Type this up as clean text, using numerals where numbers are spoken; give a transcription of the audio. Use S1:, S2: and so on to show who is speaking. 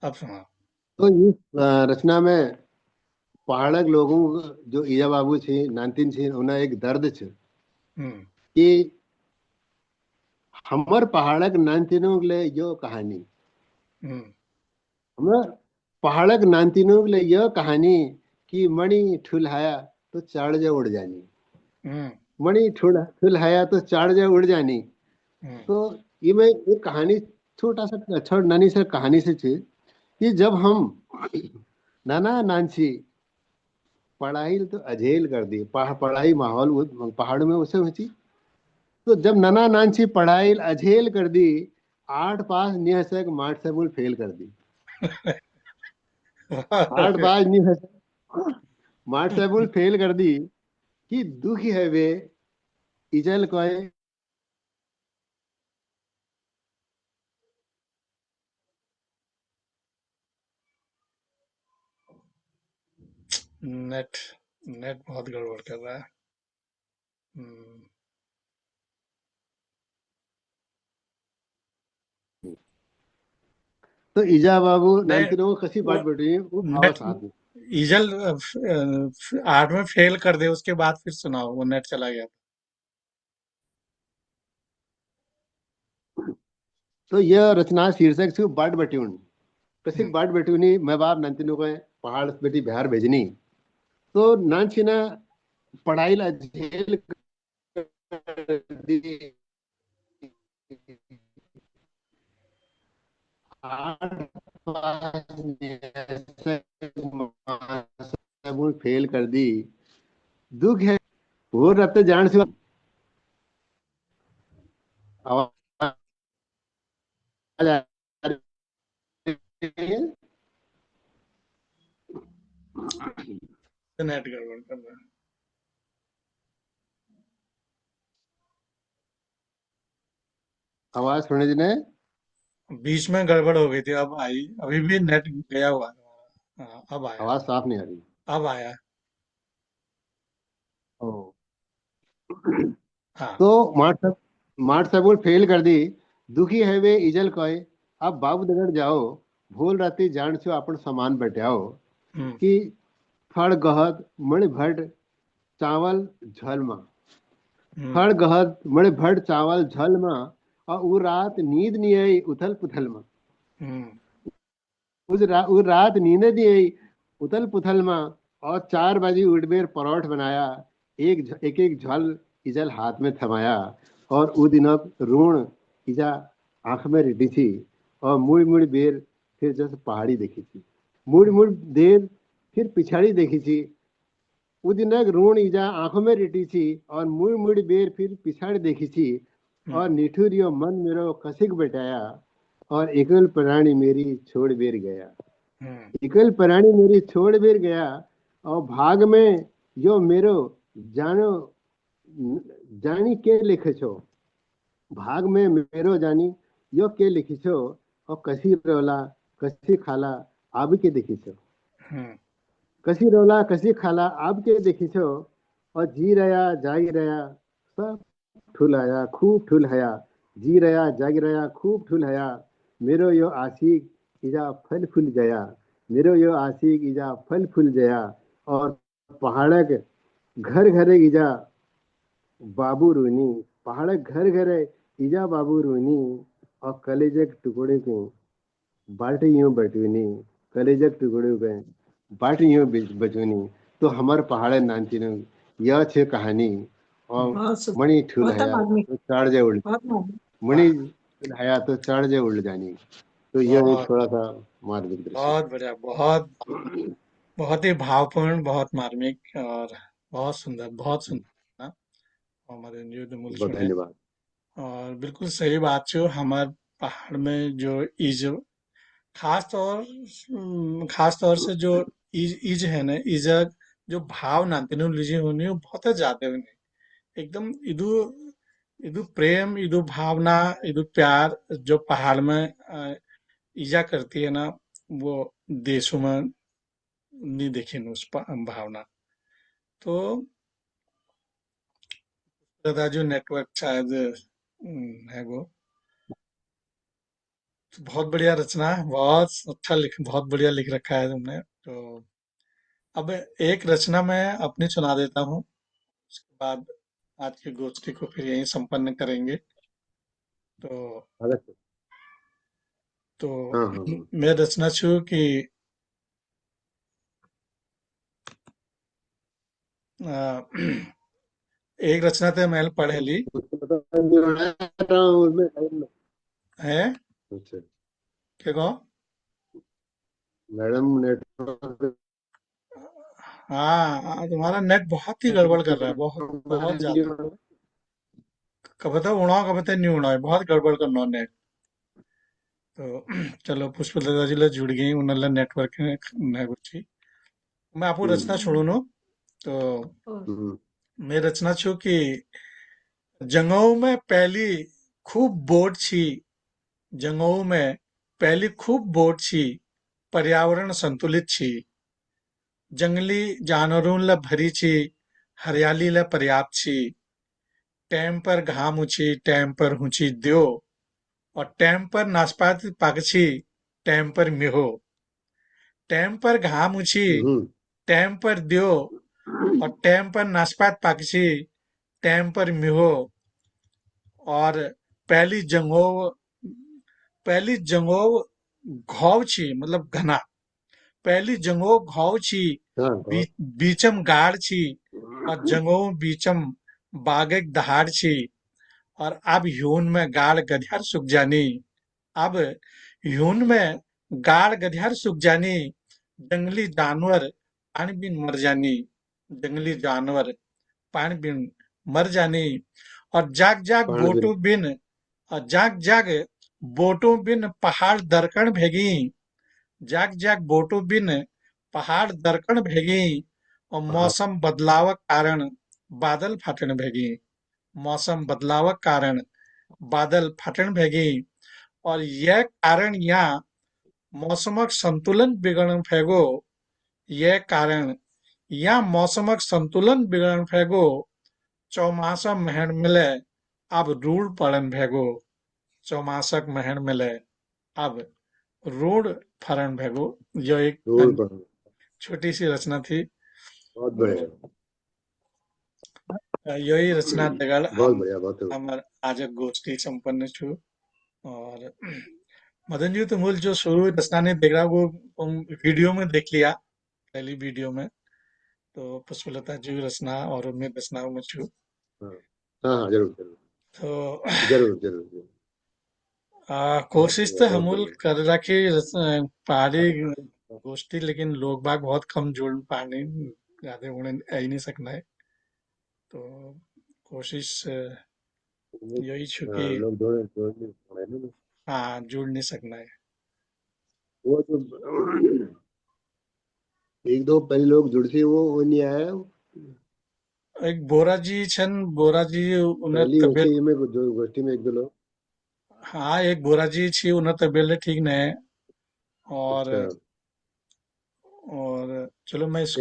S1: अब सुना।
S2: तो इस रचना में पहाड़क लोगों जो ईजा बाबू छी नानतीन छी उन्हें एक दर्द छ
S1: हम्म।
S2: कि हमर पहाड़क नानतीनों के लिए यो कहानी
S1: हम्म।
S2: हमर पहाड़क नानतीनों के लिए यह कहानी कि मणि ठुलहाया तो चाड़ जा उड़ जानी।
S1: हम्म।
S2: मणि ठुलहाया तो चाड़ जा उड़ जानी।
S1: हम्म।
S2: तो ये मैं एक कहानी छोटा सा छोट नानी सा कहानी से थी कि जब हम नाना नानसी पढ़ाई तो अझेल कर दी पढ़ाई माहौल पहाड़ में उसे हुई। तो जब नना नानसी पढ़ाई अझेल कर दी 8 पास निहसक माठ से मूल फेल कर दी। आठ पास निहसक माठ से मूल फेल कर दी कि दुखी है वे इजल कोय।
S1: नेट नेट बहुत गड़बड़ कर रहा है। हम्म।
S2: तो ईजा बाबू
S1: नहीं,
S2: नानती को कसी
S1: वो
S2: बात बैठी वो भावा
S1: नेट
S2: साथ में।
S1: ईजल 8 में फेल कर दे, उसके बाद फिर सुनाओ, वो नेट चला गया।
S2: तो यह रचना शीर्षक थी बाट बट्यून कसी
S1: हम्म।
S2: बाट बट्यूनी मैं बाप नानतीनों को पहाड़ बेटी बिहार भेजनी। तो नानसी ना पढ़ाई ला झेल कर दी। आठ पास फेल कर दी दुख है वो रहते जान से आवाज आ रही है।
S1: नेट गड़बड़ कर रहा
S2: आवाज सुने जिन्हें
S1: है, बीच में गड़बड़ हो गई थी, अब आई। अभी भी नेट गया हुआ है हमारा। हाँ, अब आया।
S2: आवाज साफ नहीं आ रही।
S1: अब आया।
S2: ओ।
S1: हाँ।
S2: तो मार्ट सबूर फेल कर दी दुखी है वे इजल कोय। अब बाबू दगड़ जाओ भूल राती जान छो अपन सामान बटाओ
S1: हम्म।
S2: कि फड़ गहत मणि भट चावल झलमा।
S1: हम्म।
S2: फड़ गहत मणि भट चावल झलमा और वो रात नींद नहीं आई उथल पुथल में।
S1: हम्म।
S2: उस रात नींद नहीं आई उथल पुथल में। और 4 बजे उठबेर परोठ बनाया एक एक झल इजल हाथ में थमाया। और उ दिनक ऋण इजा आंख में रिटी थी और मुड़ मुड़ बेर फिर जैसे पहाड़ी देखी थी मुड़ मुड़ देर फिर पिछाड़ी देखी थी। उ दिनक ऋण इजा आंखों में रिटी थी और मुड़ मुड़ बेर फिर पिछाड़ी देखी थी।
S1: हम्म।
S2: और निठुरियो मन मेरो कसिक बैठाया और एकल प्राणी मेरी छोड़ बेर गया।
S1: हम्म।
S2: एकल प्राणी मेरी छोड़ बेर गया और भाग में जो मेरो जानो जानी के लिखे छो। भाग में मेरो जानी यो के लिखी छो और कसी रोला कसी खाला आब के देखी छो।
S1: हम्म।
S2: कसी रोला कसी खाला आब के देखी छो। और जी रहा जागी रहा सब ठुल आया खूब ठुल हया। जी रहा जागी रहा खूब ठुल हया। मेरो यो आशिक इजा फल फूल गया। मेरो यो आशिक इजा फल फूल गया। और पहाड़क घर घरे इजा बाबू रूनी। पहाड़क घर घरे इजा बाबू रूनी। और कलेजक टुकड़े के बाल्टी यूं बटूनी। कलेजक टुकड़े के बाल्टी यूं बचूनी। तो हमार पहाड़ नानची यह छे कहानी। और
S3: बहुत सुंदर।
S2: मणि ठुल
S3: बहुत
S2: हया
S3: मार्मिक।
S2: तो चार जे उड़
S3: बहुत मार्मिक।
S2: मणि
S1: वाह।
S2: ठुल हया तो चार जे उड़ जानी। तो यह एक
S1: बहुत
S2: थोड़ा सा मार्मिक दृश्य
S1: बहुत बढ़िया, बहुत बहुत ही भावपूर्ण, बहुत मार्मिक, और बहुत सुंदर, बहुत
S2: है।
S1: सुंदर। हाँ, हमारे न्यूज मूल
S2: बहुत
S1: सुने।
S2: धन्यवाद।
S1: और बिल्कुल सही बात छो, हमार पहाड़ में जो इज खास तौर से जो इज है ना, इज जो भाव ना तीनों लीजिए होनी वो बहुत ज्यादा होनी। एकदम इदु इदु प्रेम, इदु भावना, इदु प्यार जो पहाड़ में ईजा करती है ना, वो देशों में नहीं देखी न उस भावना। तो दादा जो नेटवर्क शायद है वो। तो बहुत बढ़िया रचना है, बहुत अच्छा लिख, बहुत बढ़िया लिख रखा है तुमने। तो अब एक रचना मैं अपनी सुना देता हूँ, उसके बाद आज की गोष्ठी को फिर यहीं संपन्न करेंगे। तो
S2: अगस्त।
S1: तो
S2: हाँ हाँ हाँ।
S1: मैं रचना छू कि अ, एक रचना थे मैंने पढ़े ली
S2: उसको पता नहीं बनाया था उसमें टाइम।
S1: है।
S2: अच्छा।
S1: क्या कहो?
S2: मैडम नेटवर्क
S1: हाँ, तुम्हारा नेट बहुत ही गड़बड़ कर रहा है, बहुत बहुत ज्यादा। कब बताओ उड़ाओ, कब बताओ नहीं उड़ाओ, बहुत गड़बड़ करना नेट। तो चलो पुष्पलता जिला जुड़ गई उन्नला नेटवर्क ने गुच्छी। मैं आपको रचना छोड़ूनो। तो
S2: हम्म।
S1: मैं रचना छू कि जंगों में पहली खूब बोट छी, जंगों में पहली खूब बोट छी, पर्यावरण संतुलित छी, जंगली जानवरों ला भरी छी, हरियाली ला पर्याप्त छी, टाइम पर घाम उछी, टाइम पर हुची द्यो, और टाइम पर नाशपाती पाकछी, टाइम पर मिहो, टाइम पर घाम उछी,
S2: हम्म।
S1: टाइम पर द्यो, और टाइम पर नाशपात पाकछी, टाइम पर मिहो, और पहली जंगो पहली जंगो घाव छी मतलब घना, पहली जंगो घाव छी,
S2: हाँ हाँ।
S1: बीचम गाड़ छी, और जंगो बीचम बागेक दहाड़ छी, और अब यून में गाड़ गधियार सुख जानी, अब यून में गाड़ गधियार सुख जानी, जंगली जानवर पानी बिन मर जानी, जंगली जानवर पानी बिन मर जानी, और जाग जाग
S2: पानी बिन।
S1: बोटो बिन, और जाग जाग बोटो बिन पहाड़ दरकण भेगी, जाग जाग बोटो बिन पहाड़ दरकण भेगी, और
S2: हाँ।
S1: मौसम बदलावक कारण बादल फाटण भेगी, मौसम बदलावक कारण बादल फाटण भेगी, और यह कारण यहाँ मौसमक संतुलन बिगड़न फैगो, यह कारण यहाँ मौसमक संतुलन बिगड़न फैगो, चौमासा महण मिले अब रूढ़ पड़न भैगो, चौमासक महण मिले अब रूढ़ फरण भैगो। यह एक
S2: रोड पर।
S1: छोटी सी रचना थी।
S2: बहुत
S1: तो
S2: बढ़िया।
S1: यही रचना दगड़
S2: बहुत बढ़िया, बहुत बढ़िया।
S1: हमर आजक गोष्ठी संपन्न छु। और मदन जी तो मूल जो शुरू रचना ने देखा वो तुम वीडियो में देख लिया, पहली वीडियो में। तो पुष्पलता जी की रचना और मैं रचनाओं में छु।
S2: हाँ हाँ हाँ, जरूर जरूर।
S1: तो
S2: जरूर जरूर जरूर। बहुत
S1: कोशिश
S2: बढ़िया,
S1: तो
S2: बहुत
S1: हम
S2: बढ़िया।
S1: कर रखी पहाड़ी गोष्ठी, लेकिन लोग बाग बहुत कम जुड़ पाने, ज्यादा उड़े आ ही नहीं सकना है। तो कोशिश यही छु कि
S2: हाँ, लोग जोड़े जोड़ने पड़े ना।
S1: हाँ जुड़ नहीं सकना है।
S2: वो तो एक दो पहले लोग जुड़ते वो नहीं आया।
S1: एक बोरा जी छन, बोरा जी उन्हें
S2: पहली
S1: तबियत,
S2: गोष्ठी में जो गोष्ठी में एक दो लोग।
S1: हाँ एक बोरा जी छी उन्हें तबियत ठीक नहीं है। और
S2: अच्छा।
S1: और चलो मैं इसको